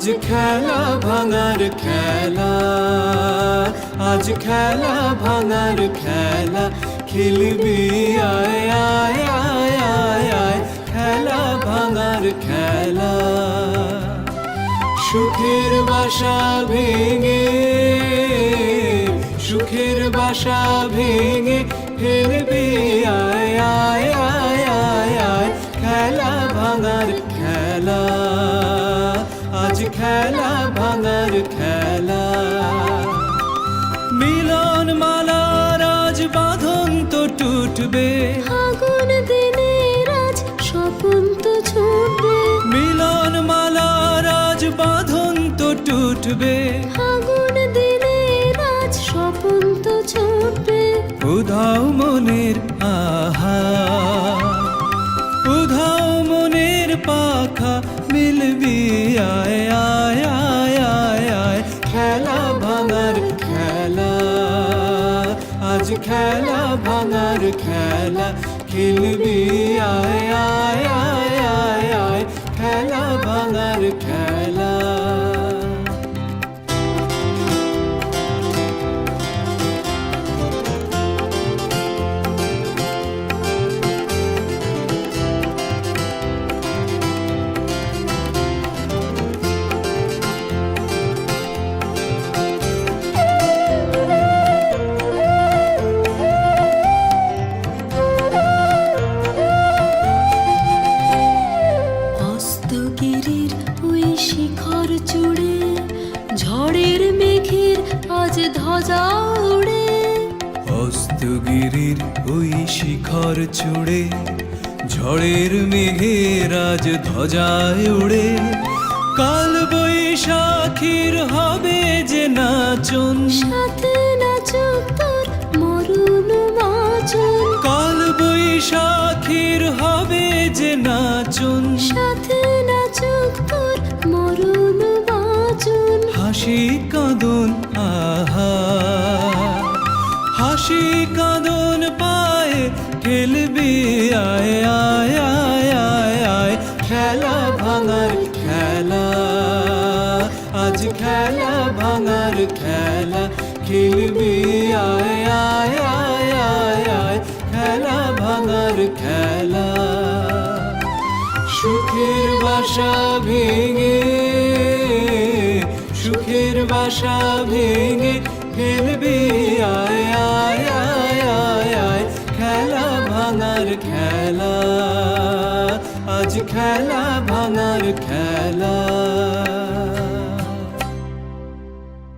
আজ খেলা ভাঙার খেলা, আজ খেলা ভাঙার খেলা, খেলবি আয় আয় আয় আয় আয়, খেলা ভাঙার খেলা। সুখের বাসা ভেঙে, সুখের বাসা ভেঙে ফেলবি আয় আয় আয় আয় আয়, খেলা ভাঙার খেলা, আজ খেলা ভাঙার খেলা। মিলন মালার আজ বাঁধন তো টুটবে, ফাগুন দিনের আজ স্বপন তো ছুটবে, মিলন মালার আজ বাঁধন তো টুটবে, ফাগুন দিনের আজ স্বপন তো ছুটবে। উধাও মনের আহা, উধাও মনের পাখা মিলবি আয় আয় আয় আয় আয়, খেলা ভাঙার খেলা, আজ খেলা ভাঙার খেলা, খেলবি আয় আয় আয় আয় আয়, খেলা ভাঙার খেলা। অস্তগিরির ওই শিখর চূড়ে ঝড়ের মেঘের আজ ধ্বজা উড়ে, অস্তগিরির ওই শিখর চূড়ে ঝড়ের মেঘের আজ ধ্বজায় উড়ে, কাল বৈশাখীর হবে যে নাচন, সাথে নাচুক তোর মরুণ মাচন, কাল বৈশাখীর হবে যে নাচন, সাথে নাচুক তোর মরুণ মাচন। হাসি কাঁদন আহা, হাসি কাঁদন পায়ে খেলবি আয় আয় আয় আয় আয়, খেলা ভাঙার খেলা, আজ খেলা ভাঙার খেলা, খেলবি আয় আয় আয় আয় আয়, খেলা ভাঙার খেলা। সুখের বাসা ভেঙে, সুখের বাসা ভেঙে ফেলবি আয় আয় আয় আয় আয়, খেলা ভাঙার খেলা, আজ খেলা ভাঙার খেলা।